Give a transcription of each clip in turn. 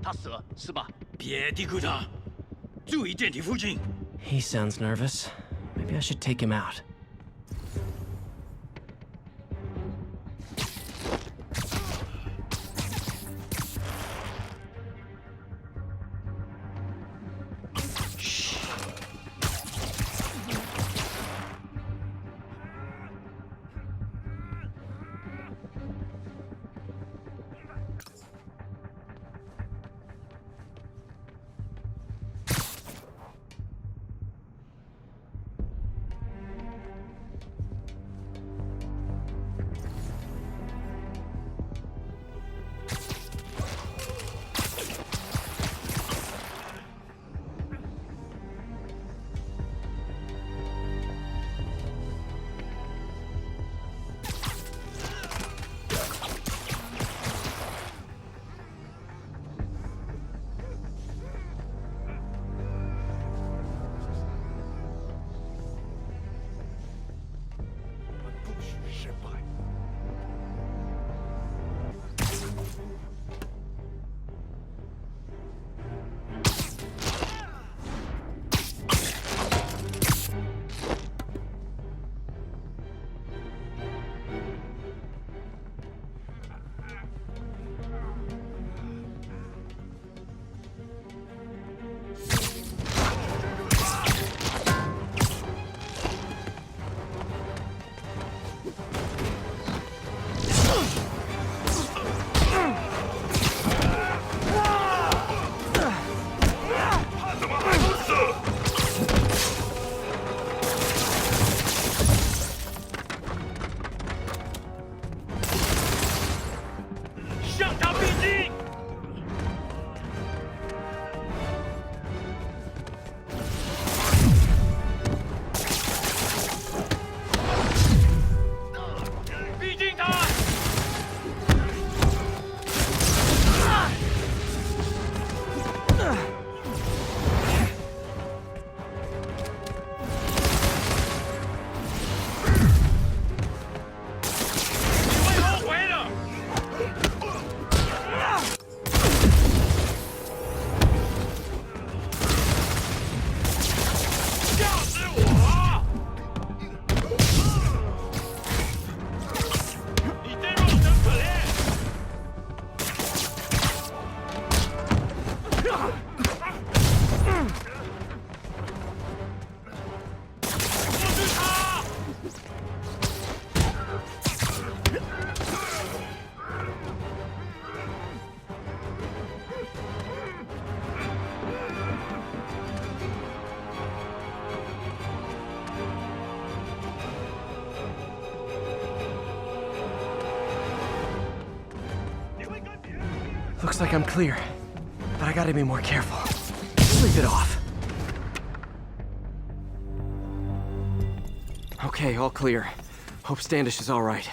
他死了，是吧？别低估他，注意电梯附近。He sounds nervous. Maybe I should take him out. Looks like I'm clear, but I gotta be more careful. Sleep it off. Okay, all clear. Hope Standish is all right.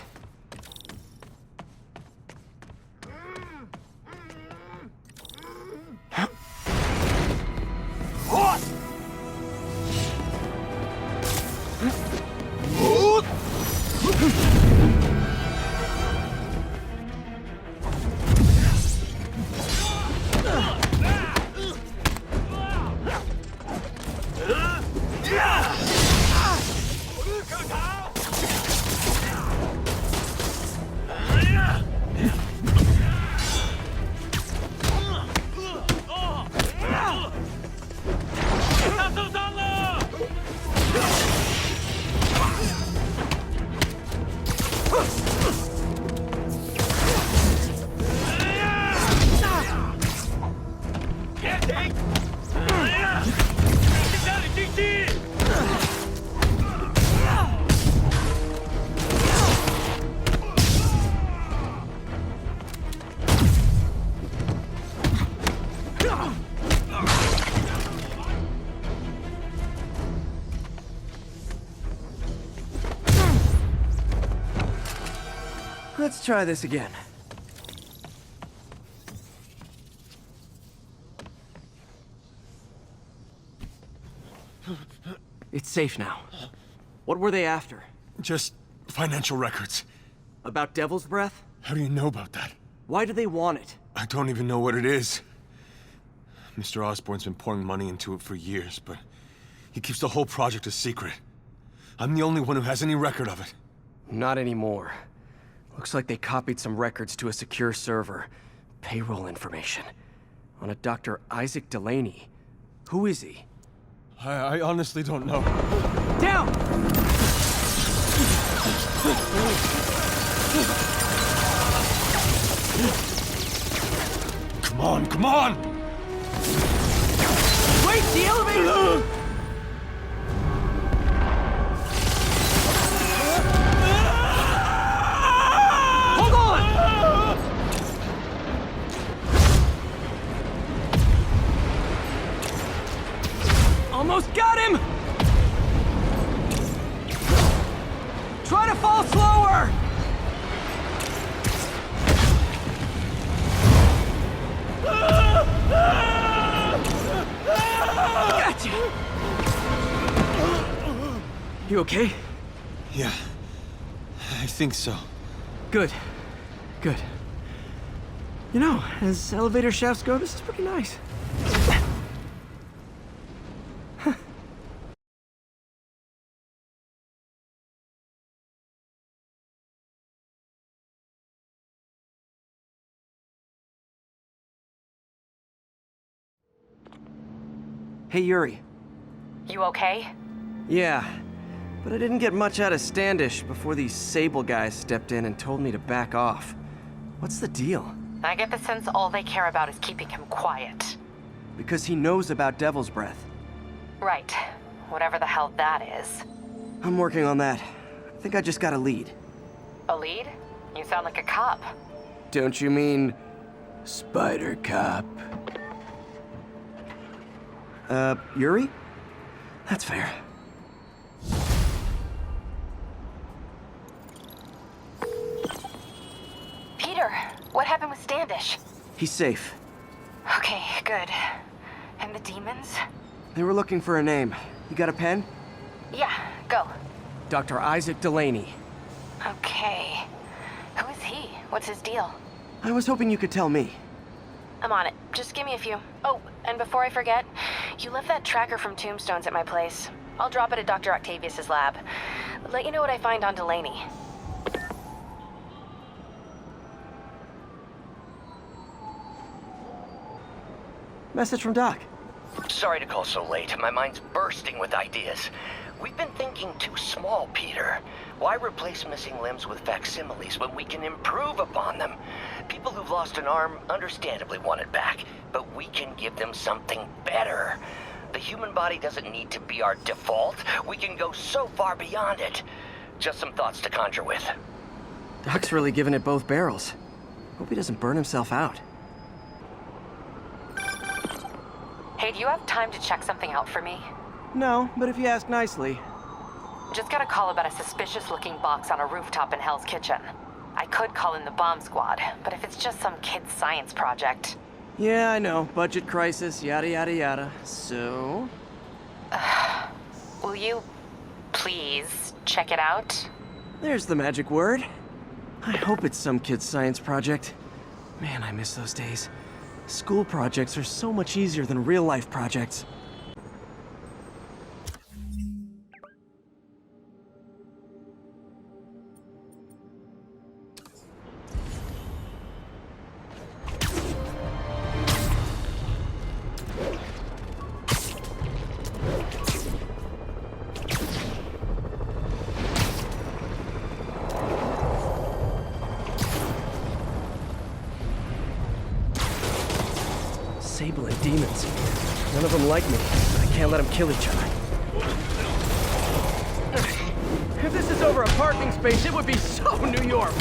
Let's try this again. It's safe now. What were they after? Just financial records. About Devil's Breath? How do you know about that? Why do they want it? I don't even know what it is. Mr. Osborn's been pouring money into it for years, but he keeps the whole project a secret. I'm the only one who has any record of it. Not anymore. Looks like they copied some records to a secure server. Payroll information. On a Dr. Isaac Delaney. Who is he? I honestly don't know. Down! Come on, come on! Wait, the elevator! Hold on! Almost got him! Try to fall slower! Gotcha! You okay? Yeah, I think so. Good. Good. You know, as elevator shafts go, this is pretty nice. Hey, Yuri. You okay? Yeah, but I didn't get much out of Standish before these Sable guys stepped in and told me to back off. What's the deal? I get the sense all they care about is keeping him quiet. Because he knows about Devil's Breath. Right. Whatever the hell that is. I'm working on that. I think I just got a lead. A lead? You sound like a cop. Don't you mean... Spider Cop? Yuri? That's fair. Peter, what happened with Standish? He's safe. Okay, good. And the demons? They were looking for a name. You got a pen? Yeah, go. Dr. Isaac Delaney. Okay. Who is he? What's his deal? I was hoping you could tell me. I'm on it. Just give me a few. Oh, and before I forget, you left that tracker from Tombstones at my place. I'll drop it at Dr. Octavius's lab. Let you know what I find on Delaney. Message from Doc. Sorry to call so late. My mind's bursting with ideas. We've been thinking too small, Peter. Why replace missing limbs with facsimiles when we can improve upon them? People who've lost an arm understandably want it back, but we can give them something better. The human body doesn't need to be our default. We can go so far beyond it. Just some thoughts to conjure with. Doc's really giving it both barrels. Hope he doesn't burn himself out. Hey, do you have time to check something out for me? No, but if you ask nicely. Just got a call about a suspicious-looking box on a rooftop in Hell's Kitchen. I could call in the bomb squad, but if it's just some kid's science project... Yeah, I know. Budget crisis, yada yada yada. So? Will you please check it out? There's the magic word. I hope it's some kid's science project. Man, I miss those days. School projects are so much easier than real-life projects. Sable and demons. None of them like me, but I can't let them kill each other. If this is over a parking space, it would be so New York!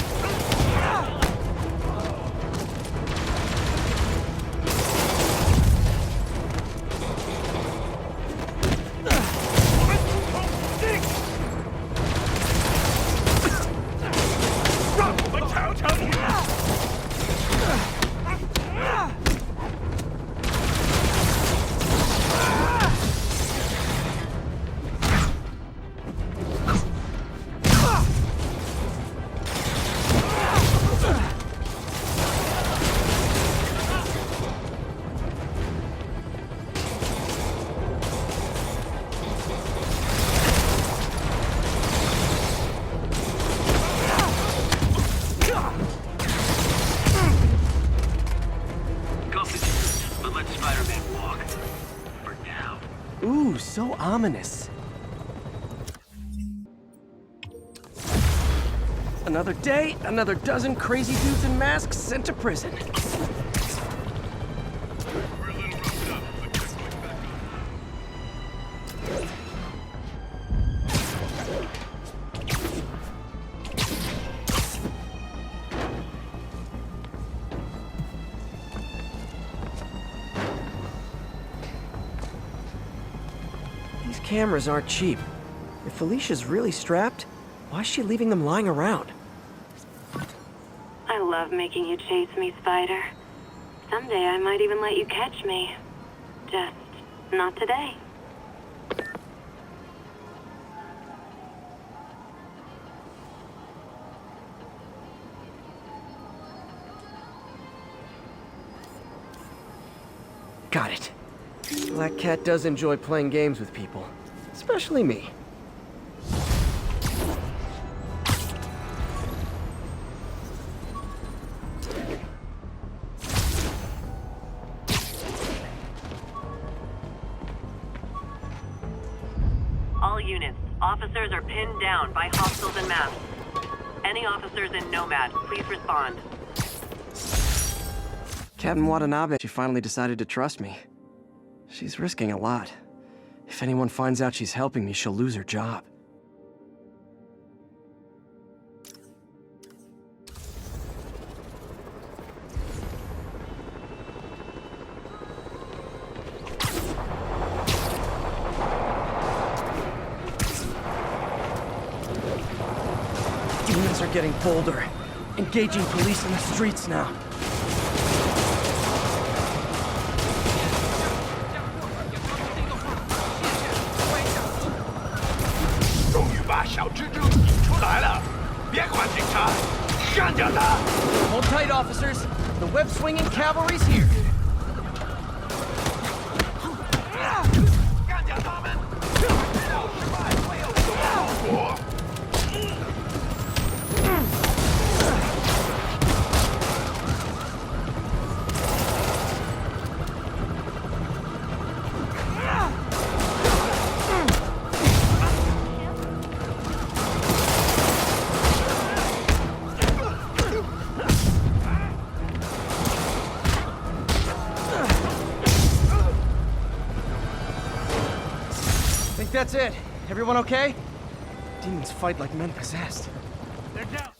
so ominous. Another day, another dozen crazy dudes in masks sent to prison. These cameras aren't cheap. If Felicia's really strapped, why is she leaving them lying around? I love making you chase me, Spider. Someday I might even let you catch me. Just not today. Got it. Black Cat does enjoy playing games with people. Especially me. All units, officers are pinned down by hostiles and masks. Any officers in Nomad, please respond. Captain Watanabe, she finally decided to trust me. She's risking a lot. If anyone finds out she's helping me, she'll lose her job. Demons are getting bolder, engaging police in the streets now. Hold tight, officers. The web-swinging cavalry's here. That's it. Everyone okay? Demons fight like men possessed. They're down.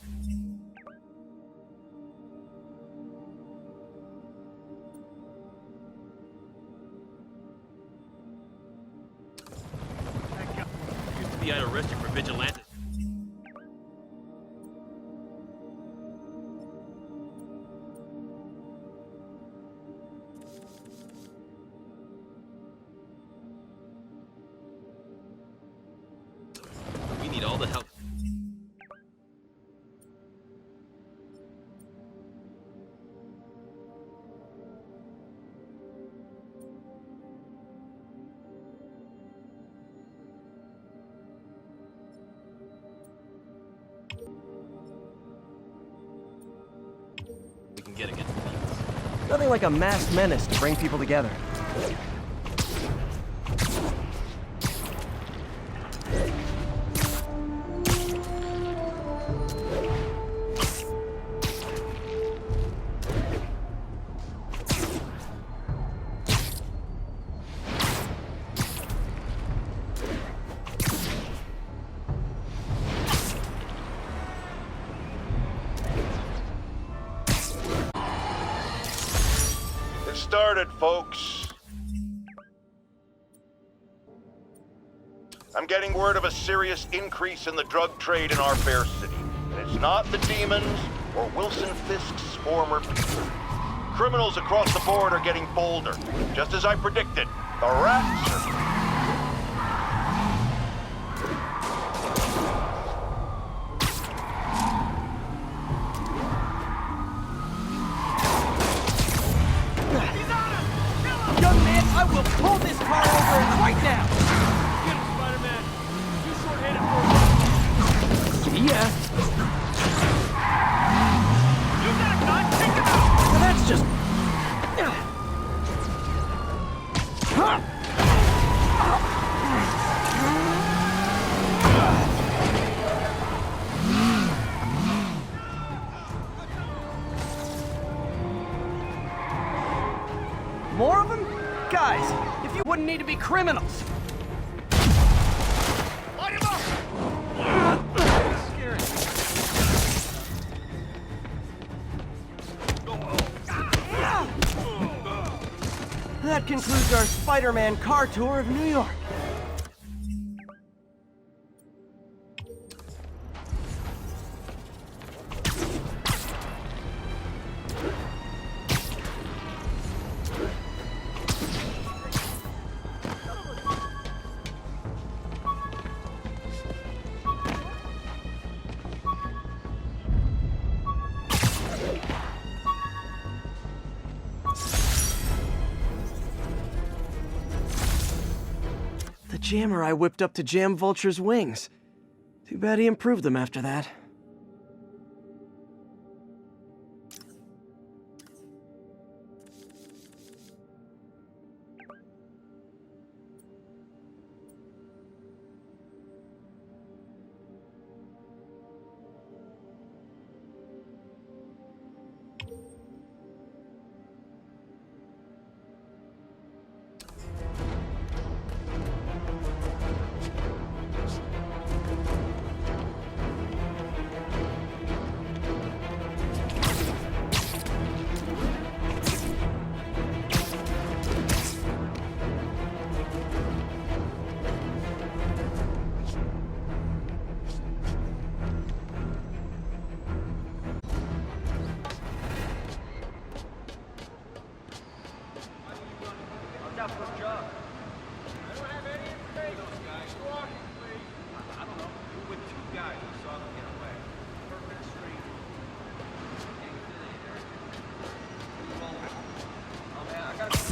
Used to be arrested for vigilantes. We need all the help. We can get against demons. Nothing like a masked menace to bring people together. Started, folks. I'm getting word of a serious increase in the drug trade in our fair city. And it's not the demons or Wilson Fisk's former people. Criminals across the board are getting bolder. Just as I predicted, the rats are... I will pull this car over right now! Get him, Spider-Man! Too short-handed for a run! See ya! You got a gun? Take him out! Well, that's just... More of them? Guys, if you wouldn't need to be criminals. Light him up! Scary. That concludes our Spider-Man car tour of New York. The jammer I whipped up to jam Vulture's wings. Too bad he improved them after that.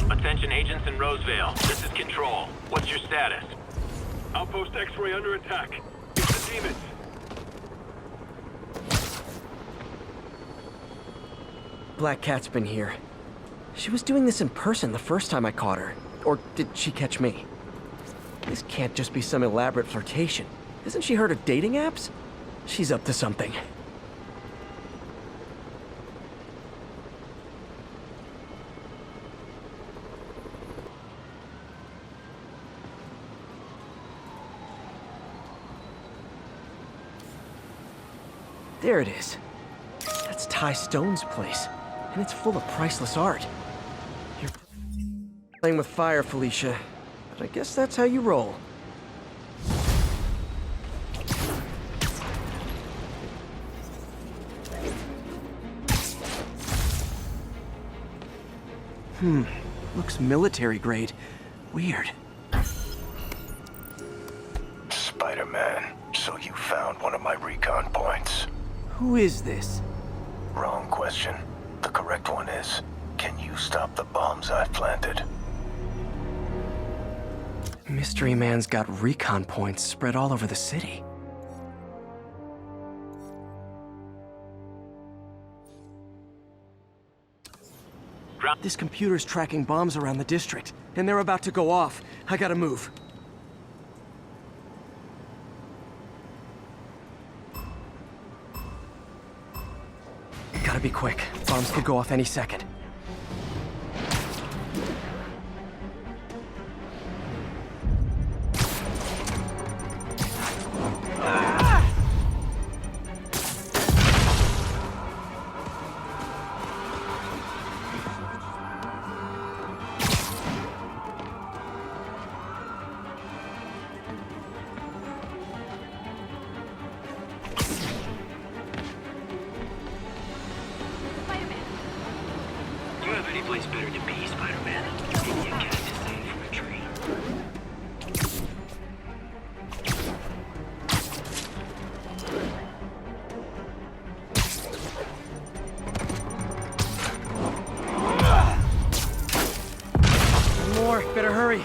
Attention agents in Roseville. This is Control. What's your status? Outpost X-Ray under attack. It's the demons. Black Cat's been here. She was doing this in person the first time I caught her. Or did she catch me? This can't just be some elaborate flirtation. Hasn't she heard of dating apps? She's up to something. There it is. That's Ty Stone's place, and it's full of priceless art. You're playing with fire, Felicia, but I guess that's how you roll. Looks military grade. Weird. Spider-Man, so you found one of my recon points. Who is this? Wrong question. The correct one is, can you stop the bombs I've planted? Mystery Man's got recon points spread all over the city. This computer's tracking bombs around the district, and they're about to go off. I gotta move. Gotta be quick. Bombs could go off any second. Do you have any place better to be, Spider-Man? Maybe a cactus hanging from a tree. More. Better hurry.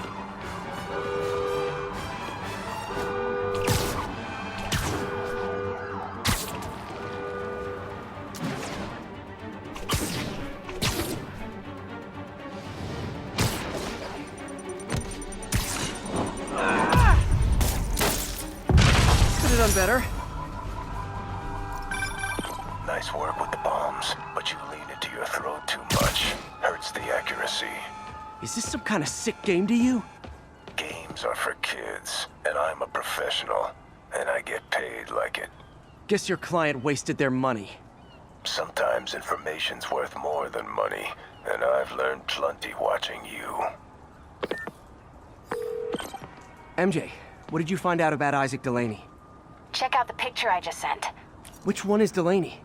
Done better. Nice work with the bombs, but you lean into your throat too much. Hurts the accuracy. Is this some kind of sick game to you? Games are for kids, and I'm a professional, and I get paid like it. Guess your client wasted their money. Sometimes information's worth more than money, and I've learned plenty watching you. MJ, what did you find out about Isaac Delaney? Check out the picture I just sent. Which one is Delaney?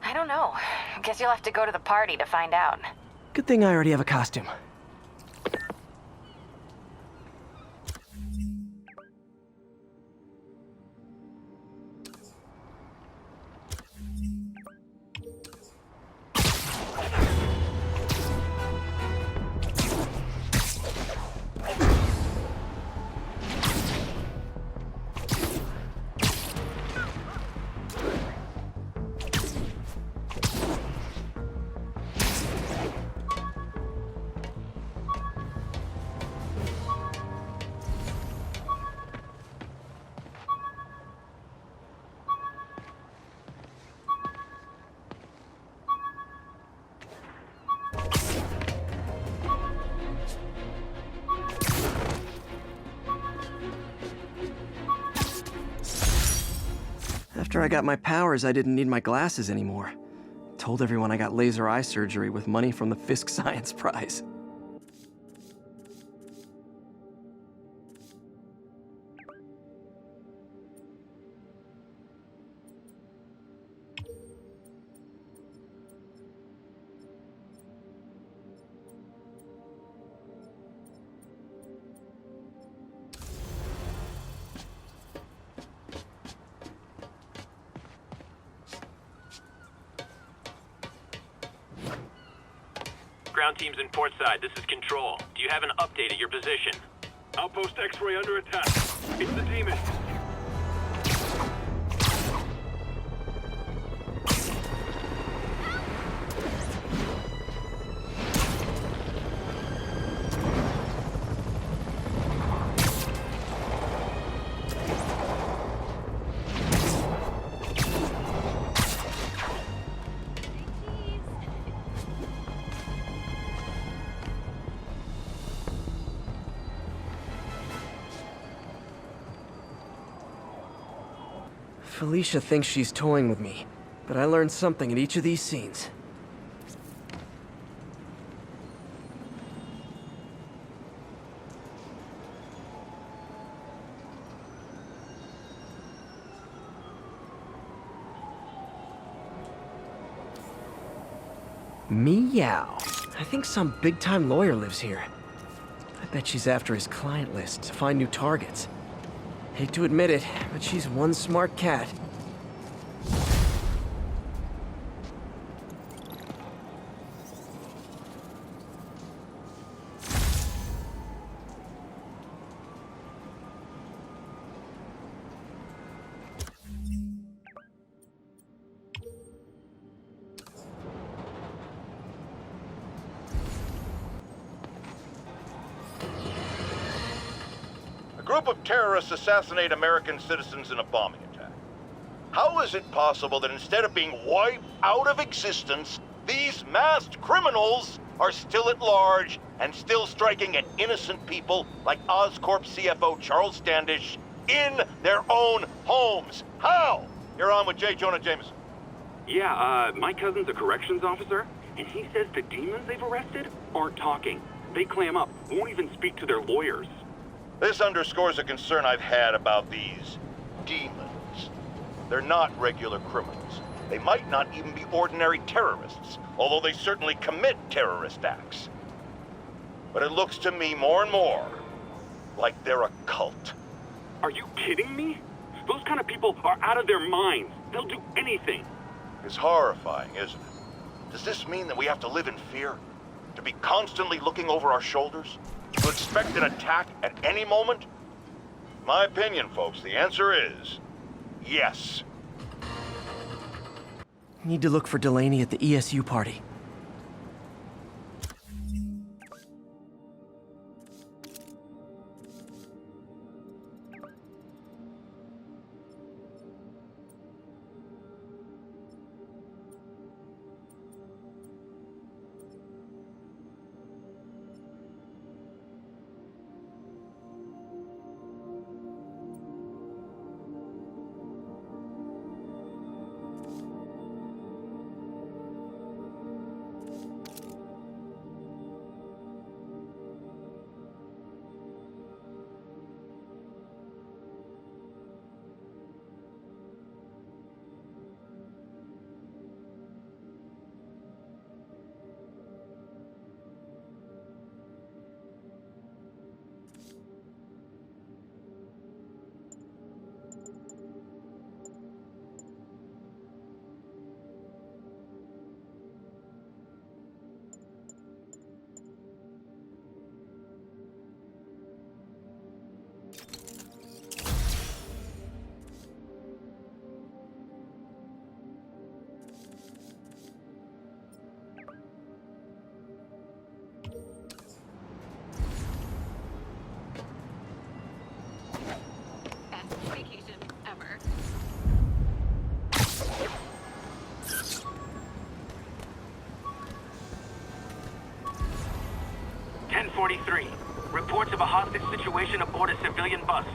I don't know. Guess you'll have to go to the party to find out. Good thing I already have a costume. After I got my powers, I didn't need my glasses anymore. Told everyone I got laser eye surgery with money from the Fisk Science Prize. Ground teams in port side, this is Control. Do you have an update at your position? Outpost X-ray under attack. It's the demon. Felicia thinks she's toying with me, but I learned something in each of these scenes. Meow. I think some big-time lawyer lives here. I bet she's after his client list to find new targets. Hate to admit it, but she's one smart cat. A group of terrorists assassinate American citizens in a bombing attack. How is it possible that instead of being wiped out of existence, these masked criminals are still at large and still striking at innocent people like Oscorp CFO Charles Standish in their own homes? How? You're on with J. Jonah Jameson. Yeah, my cousin's a corrections officer, and he says the demons they've arrested aren't talking. They clam up, won't even speak to their lawyers. This underscores a concern I've had about these demons. They're not regular criminals. They might not even be ordinary terrorists, although they certainly commit terrorist acts. But it looks to me more and more like they're a cult. Are you kidding me? Those kind of people are out of their minds. They'll do anything. It's horrifying, isn't it? Does this mean that we have to live in fear? To be constantly looking over our shoulders? To expect an attack at any moment? My opinion, folks, the answer is yes. Need to look for Delaney at the ESU party. 1043. Reports of a hostage situation aboard a civilian bus.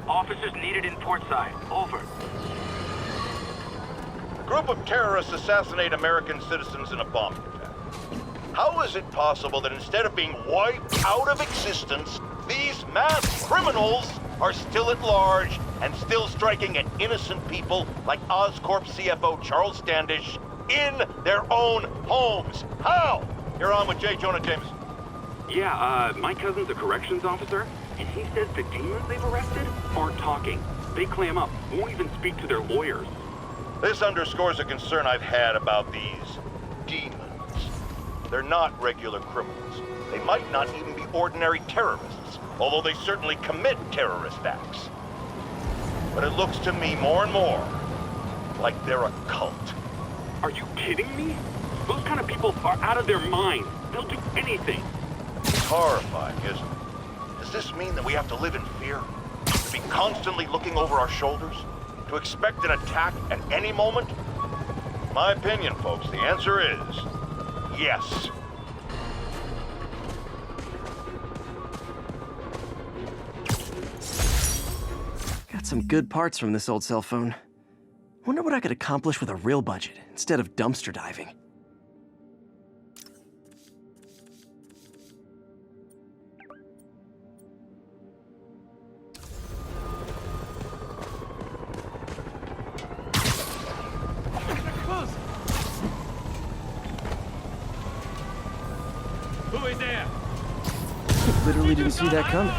Officers needed in portside. Over. A group of terrorists assassinate American citizens in a bombing attack. How is it possible that instead of being wiped out of existence, these mass criminals are still at large and still striking at innocent people like Oscorp CFO Charles Standish in their own homes? How? You're on with J. Jonah Jameson. Yeah, my cousin's a corrections officer, and he says the demons they've arrested aren't talking. They clam up, won't even speak to their lawyers. This underscores a concern I've had about these demons. They're not regular criminals. They might not even be ordinary terrorists, although they certainly commit terrorist acts. But it looks to me more and more like they're a cult. Are you kidding me? Those kind of people are out of their minds. They'll do anything. It's horrifying, isn't it? Does this mean that we have to live in fear? To be constantly looking over our shoulders? To expect an attack at any moment? My opinion, folks, the answer is yes. Got some good parts from this old cell phone. Wonder what I could accomplish with a real budget instead of dumpster diving. Who is there? Literally didn't see that coming.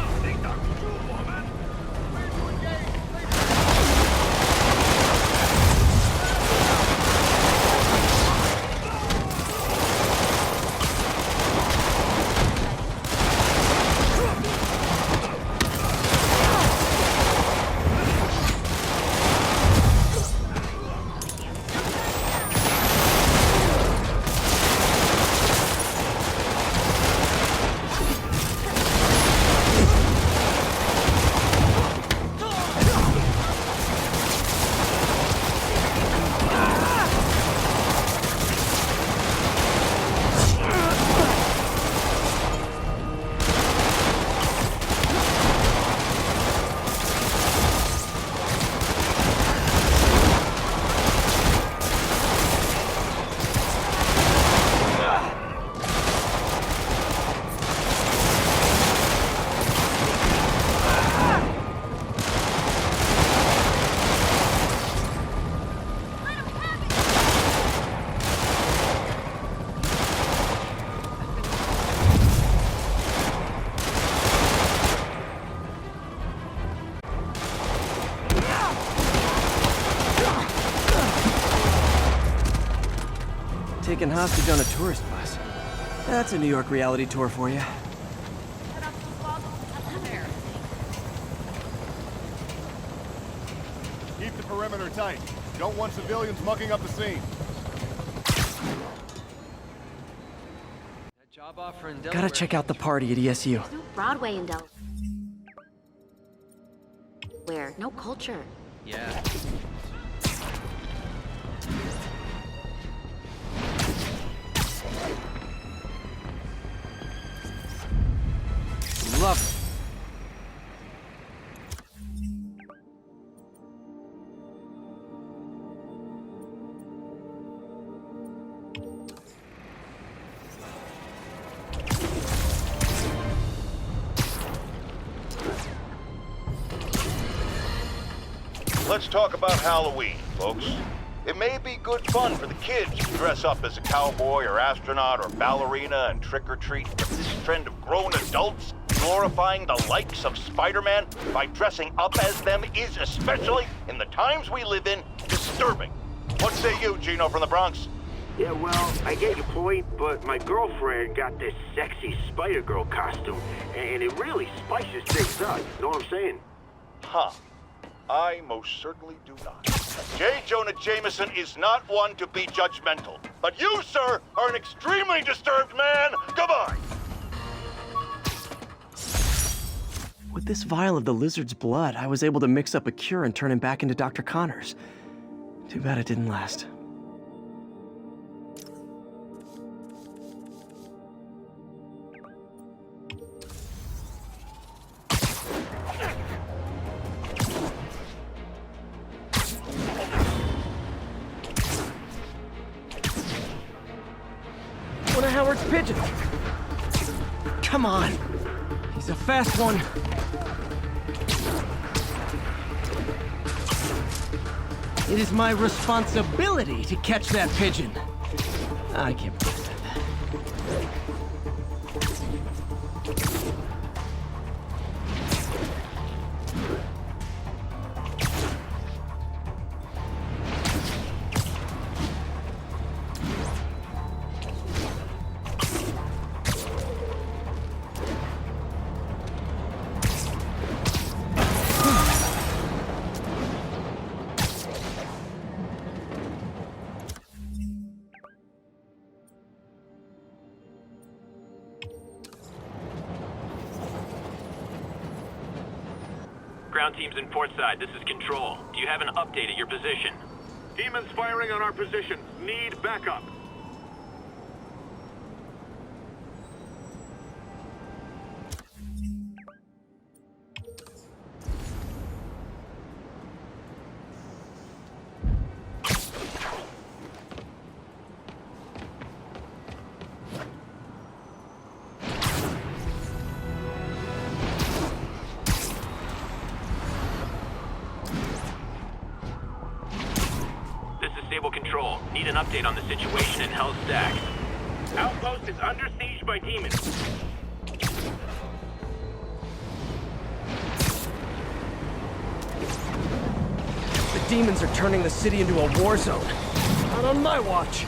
Taken hostage on a tourist bus. That's a New York reality tour for you. Keep the perimeter tight. Don't want civilians mucking up the scene. Gotta check out the party at ESU. There's no Broadway in Delaware. No culture. Yeah. Love it. Let's talk about Halloween, folks. It may be good fun for the kids to dress up as a cowboy or astronaut or ballerina and trick-or-treat, but this trend of grown adults glorifying the likes of Spider-Man by dressing up as them is, especially in the times we live in, disturbing. What say you, Gino from the Bronx? Yeah, well, I get your point, but my girlfriend got this sexy Spider-Girl costume, and it really spices things up. You know what I'm saying? Huh. I most certainly do not. J. Jonah Jameson is not one to be judgmental. But you, sir, are an extremely disturbed man. Goodbye. With this vial of the lizard's blood, I was able to mix up a cure and turn him back into Dr. Connors. Too bad it didn't last. one of Howard's pigeons. Come on. He's a fast one. It is my responsibility to catch that pigeon. I can't believe I said that. Ground teams in Portside, this is Control. Do you have an update at your position? Demons firing on our position. Need backup. Stable Control. Need an update on the situation in Hell's Stack. Outpost is under siege by demons. The demons are turning the city into a war zone. Not on my watch.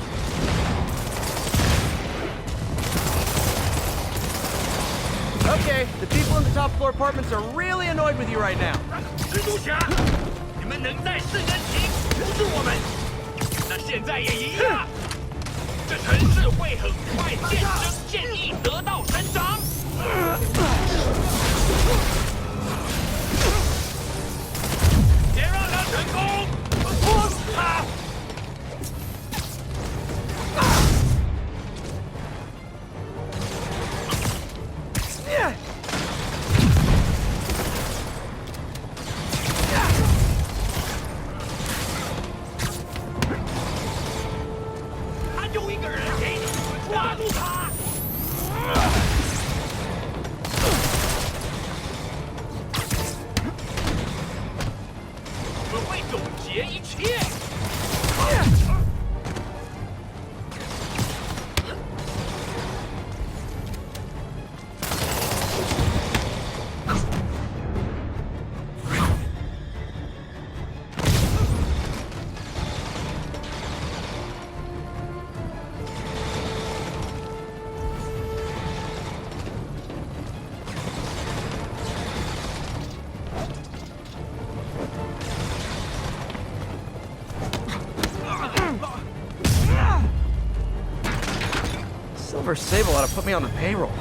Okay, the people in the top floor apartments are really annoyed with you right now. 蜘蛛侠，你们能在世人情扶住我们，那现在也一样。这城市会很快见真见义，得到伸张。别让他成功，拖死他！ Silver Sable ought to put me on the payroll.